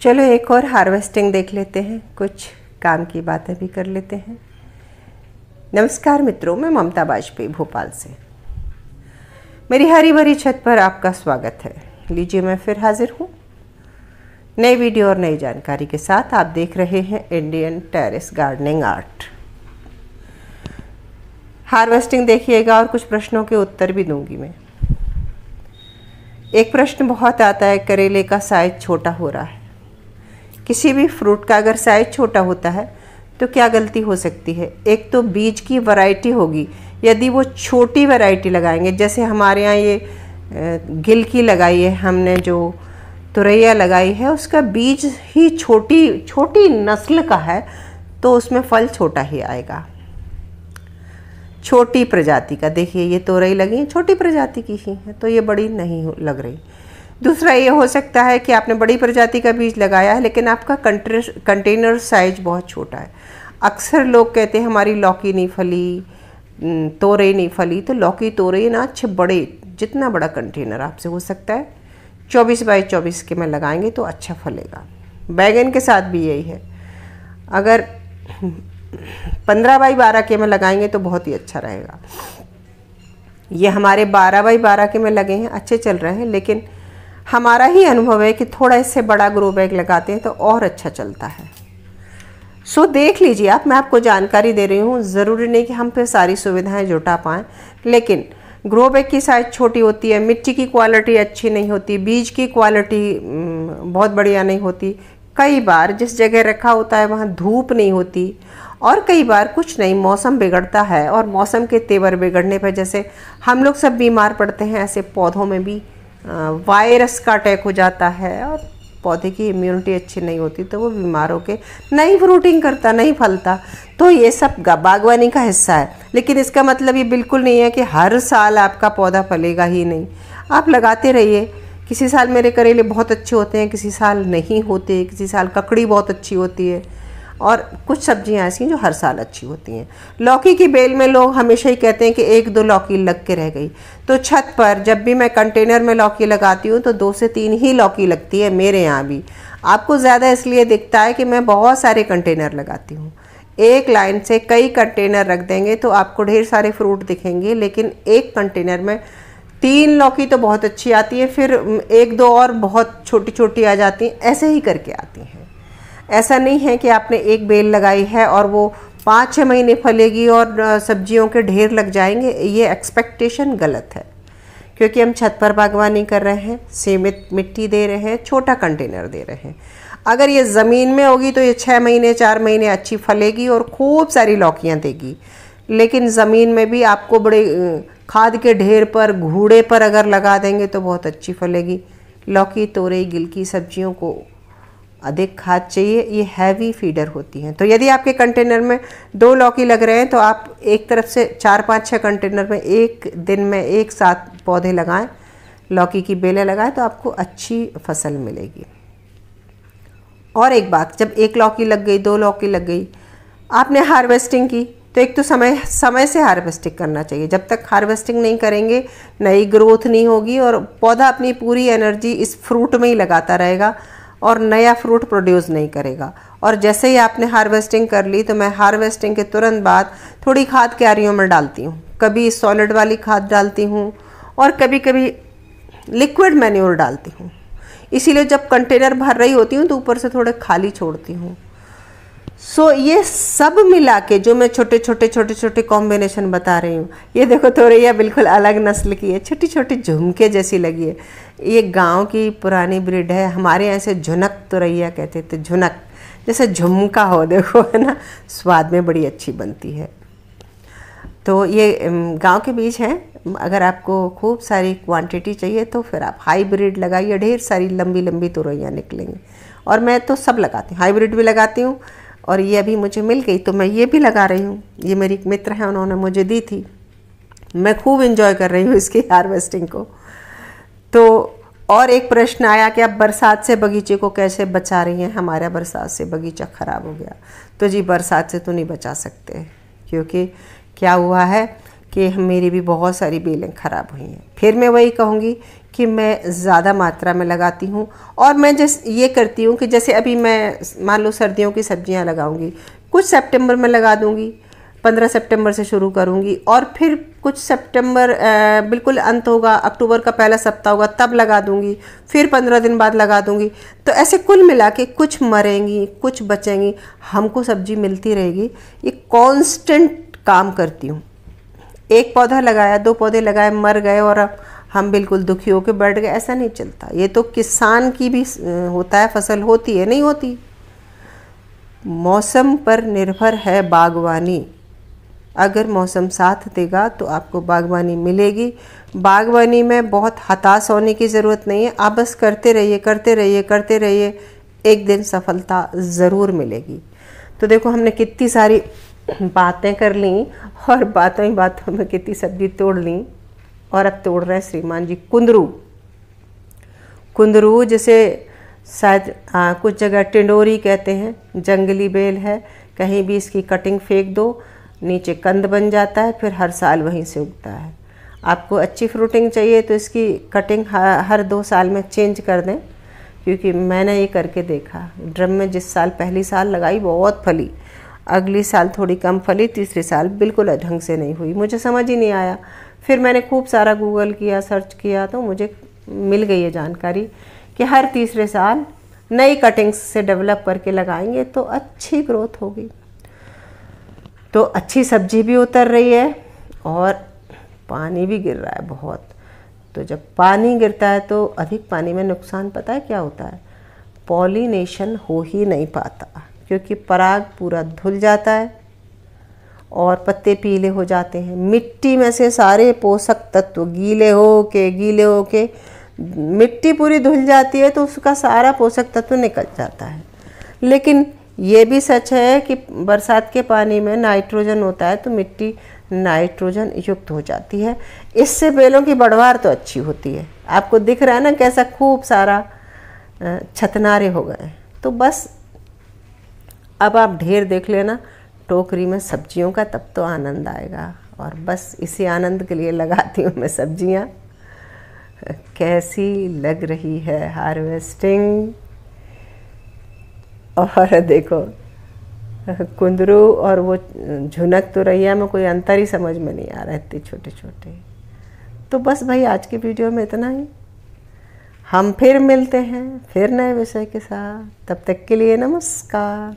चलो एक और हार्वेस्टिंग देख लेते हैं, कुछ काम की बातें भी कर लेते हैं। नमस्कार मित्रों, मैं ममता वाजपेयी भोपाल से। मेरी हरी भरी छत पर आपका स्वागत है। लीजिए, मैं फिर हाजिर हूँ नई वीडियो और नई जानकारी के साथ। आप देख रहे हैं Indian terrace gardening art. Harvesting देखिएगा और कुछ प्रश्नों के उत्तर भी दूंगी मैं। एक प्रश्न बहुत आता है, करेले का साइज छोटा हो रहा है। किसी भी फ्रूट का अगर साइज छोटा होता है तो क्या गलती हो सकती है? एक तो बीज की वैरायटी होगी। यदि वो छोटी वैरायटी लगाएंगे, जैसे हमारे यहाँ ये गिल की लगाई है हमने, जो तुरैया लगाई है, उसका बीज ही छोटी नस्ल का है तो उसमें फल छोटा ही आएगा। छोटी प्रजाति का, देखिए ये तोरई लगी है, छोटी प्रजाति की ही है तो ये बड़ी नहीं लग रही। दूसरा ये हो सकता है कि आपने बड़ी प्रजाति का बीज लगाया है लेकिन आपका कंटेनर साइज बहुत छोटा है। अक्सर लोग कहते हैं हमारी लौकी नहीं फली, तोरई नहीं फली। तो लौकी तोरई ना अच्छे बड़े, जितना बड़ा कंटेनर आपसे हो सकता है 24 बाई 24 के में लगाएंगे तो अच्छा फलेगा। बैगन के साथ भी यही है, अगर 15 बाई 12 के में लगाएंगे तो बहुत ही अच्छा रहेगा। ये हमारे 12 बाई 12 के में लगे हैं, अच्छे चल रहे हैं, लेकिन हमारा ही अनुभव है कि थोड़ा इससे बड़ा ग्रो बैग लगाते हैं तो और अच्छा चलता है। सो देख लीजिए आप, मैं आपको जानकारी दे रही हूँ। ज़रूरी नहीं कि हम पे सारी सुविधाएं जुटा पाएँ, लेकिन ग्रो बैग की साइज़ छोटी होती है, मिट्टी की क्वालिटी अच्छी नहीं होती, बीज की क्वालिटी बहुत बढ़िया नहीं होती। कई बार जिस जगह रखा होता है वहाँ धूप नहीं होती, और कई बार कुछ नहीं, मौसम बिगड़ता है और मौसम के तेवर बिगड़ने पर जैसे हम लोग सब बीमार पड़ते हैं, ऐसे पौधों में भी वायरस का अटैक हो जाता है और पौधे की इम्यूनिटी अच्छी नहीं होती तो वो बीमार होकर नहीं फ्रूटिंग करता, नहीं फलता। तो ये सब बागवानी का हिस्सा है, लेकिन इसका मतलब ये बिल्कुल नहीं है कि हर साल आपका पौधा फलेगा ही नहीं। आप लगाते रहिए। किसी साल मेरे करेले बहुत अच्छे होते हैं, किसी साल नहीं होते, किसी साल ककड़ी बहुत अच्छी होती है, और कुछ सब्जियां ऐसी हैं जो हर साल अच्छी होती हैं। लौकी की बेल में लोग हमेशा ही कहते हैं कि 1-2 लौकी लग के रह गई। तो छत पर जब भी मैं कंटेनर में लौकी लगाती हूँ तो 2 से 3 ही लौकी लगती है मेरे यहाँ भी। आपको ज़्यादा इसलिए दिखता है कि मैं बहुत सारे कंटेनर लगाती हूँ। एक लाइन से कई कंटेनर रख देंगे तो आपको ढेर सारे फ्रूट दिखेंगे, लेकिन एक कंटेनर में 3 लौकी तो बहुत अच्छी आती है, फिर 1-2 और बहुत छोटी छोटी आ जाती हैं, ऐसे ही करके आती हैं। ऐसा नहीं है कि आपने एक बेल लगाई है और वो 5-6 महीने फलेगी और सब्जियों के ढेर लग जाएंगे। ये एक्सपेक्टेशन गलत है, क्योंकि हम छत पर बागवानी कर रहे हैं, सीमित मिट्टी दे रहे हैं, छोटा कंटेनर दे रहे हैं। अगर ये ज़मीन में होगी तो ये 6 महीने 4 महीने अच्छी फलेगी और खूब सारी लौकियाँ देगी। लेकिन ज़मीन में भी आपको बड़े खाद के ढेर पर, घूड़े पर अगर लगा देंगे तो बहुत अच्छी फलेगी। लौकी, तोरई, गिल की सब्जियों को अधिक खाद चाहिए, ये हैवी फीडर होती हैं। तो यदि आपके कंटेनर में 2 लौकी लग रहे हैं तो आप एक तरफ से 4-5-6 कंटेनर में एक दिन में एक साथ पौधे लगाएं, लौकी की बेलें लगाएं तो आपको अच्छी फसल मिलेगी। और एक बात, जब 1 लौकी लग गई, 2 लौकी लग गई, आपने हार्वेस्टिंग की तो एक तो समय से हार्वेस्टिंग करना चाहिए। जब तक हार्वेस्टिंग नहीं करेंगे नई ग्रोथ नहीं होगी और पौधा अपनी पूरी एनर्जी इस फ्रूट में ही लगाता रहेगा और नया फ्रूट प्रोड्यूस नहीं करेगा। और जैसे ही आपने हार्वेस्टिंग कर ली तो मैं हार्वेस्टिंग के तुरंत बाद थोड़ी खाद क्यारियों में डालती हूँ। कभी सॉलिड वाली खाद डालती हूँ और कभी कभी लिक्विड मैन्योर डालती हूँ। इसीलिए जब कंटेनर भर रही होती हूँ तो ऊपर से थोड़े खाली छोड़ती हूँ। सो ये सब मिला के जो मैं छोटे छोटे कॉम्बिनेशन बता रही हूँ, ये देखो तोरैया बिल्कुल अलग नस्ल की है, छोटी छोटी झुमके जैसी लगी है। ये गांव की पुरानी ब्रीड है, हमारे यहाँ से झुनक तोरैया कहते थे, झुनक जैसे झुमका हो, देखो है ना, स्वाद में बड़ी अच्छी बनती है। तो ये गांव के बीज हैं। अगर आपको खूब सारी क्वांटिटी चाहिए तो फिर आप हाइब्रिड लगाइए, ढेर सारी लंबी लंबी तोरैया निकलेंगी। और मैं तो सब लगाती हूँ, हाइब्रिड भी लगाती हूँ, और ये अभी मुझे मिल गई तो मैं ये भी लगा रही हूँ। ये मेरी एक मित्र है, उन्होंने मुझे दी थी, मैं खूब एंजॉय कर रही हूँ इसकी हार्वेस्टिंग को। तो और एक प्रश्न आया कि आप बरसात से बगीचे को कैसे बचा रही हैं? हमारा बरसात से बगीचा ख़राब हो गया। तो जी बरसात से तो नहीं बचा सकते, क्योंकि क्या हुआ है कि मेरी भी बहुत सारी बेलें ख़राब हुई हैं। फिर मैं वही कहूँगी कि मैं ज़्यादा मात्रा में लगाती हूँ। और मैं ये करती हूँ कि जैसे अभी मैं मान लो सर्दियों की सब्जियाँ लगाऊंगी, कुछ सितंबर में लगा दूंगी, 15 सितंबर से शुरू करूंगी, और फिर कुछ सितंबर बिल्कुल अंत होगा, अक्टूबर का पहला सप्ताह होगा तब लगा दूंगी, फिर 15 दिन बाद लगा दूंगी। तो ऐसे कुल मिला के कुछ मरेंगी, कुछ बचेंगी, हमको सब्जी मिलती रहेगी। ये कांस्टेंट काम करती हूँ। एक पौधा लगाया, 2 पौधे लगाए, मर गए और अब हम बिल्कुल दुखी होकर बैठ गए, ऐसा नहीं चलता। ये तो किसान की भी होता है, फसल होती है, नहीं होती। मौसम पर निर्भर है बागवानी। अगर मौसम साथ देगा तो आपको बागवानी मिलेगी। बागवानी में बहुत हताश होने की ज़रूरत नहीं है। आप बस करते रहिए, करते रहिए, करते रहिए, एक दिन सफलता ज़रूर मिलेगी। तो देखो हमने कितनी सारी बातें कर ली और बातों ही बातों में कितनी सब्जी तोड़ ली। और अब तोड़ रहे हैं श्रीमान जी कुंदरू। कुंदरू जिसे शायद कुछ जगह टिंडोरी कहते हैं, जंगली बेल है। कहीं भी इसकी कटिंग फेंक दो, नीचे कंद बन जाता है, फिर हर साल वहीं से उगता है। आपको अच्छी फ्रूटिंग चाहिए तो इसकी कटिंग हर 2 साल में चेंज कर दें, क्योंकि मैंने ये करके देखा। ड्रम में जिस साल पहली साल लगाई बहुत फली, अगली साल थोड़ी कम फली, तीसरे साल बिल्कुल ढंग से नहीं हुई। मुझे समझ ही नहीं आया। फिर मैंने खूब सारा गूगल किया, सर्च किया, तो मुझे मिल गई ये जानकारी कि हर तीसरे साल नई कटिंग्स से डेवलप करके लगाएंगे तो अच्छी ग्रोथ होगी। तो अच्छी सब्जी भी उतर रही है और पानी भी गिर रहा है बहुत। तो जब पानी गिरता है तो अधिक पानी में नुकसान पता है क्या होता है? पॉलिनेशन हो ही नहीं पाता, क्योंकि पराग पूरा धुल जाता है और पत्ते पीले हो जाते हैं। मिट्टी में से सारे पोषक तत्व गीले हो के मिट्टी पूरी धुल जाती है, तो उसका सारा पोषक तत्व निकल जाता है। लेकिन ये भी सच है कि बरसात के पानी में नाइट्रोजन होता है, तो मिट्टी नाइट्रोजन युक्त हो जाती है। इससे बेलों की बढ़वार तो अच्छी होती है। आपको दिख रहा है ना कैसा खूब सारा छतनारे हो गए। तो बस अब आप ढेर देख लेना टोकरी में सब्जियों का, तब तो आनंद आएगा। और बस इसी आनंद के लिए लगाती हूँ मैं सब्जियाँ। कैसी लग रही है हार्वेस्टिंग। और देखो कुंदरू और वो झुनक तुरैया में कोई अंतर ही समझ में नहीं आ रहा है, इतने छोटे छोटे। तो बस भाई आज की वीडियो में इतना ही। हम फिर मिलते हैं फिर नए विषय के साथ। तब तक के लिए नमस्कार।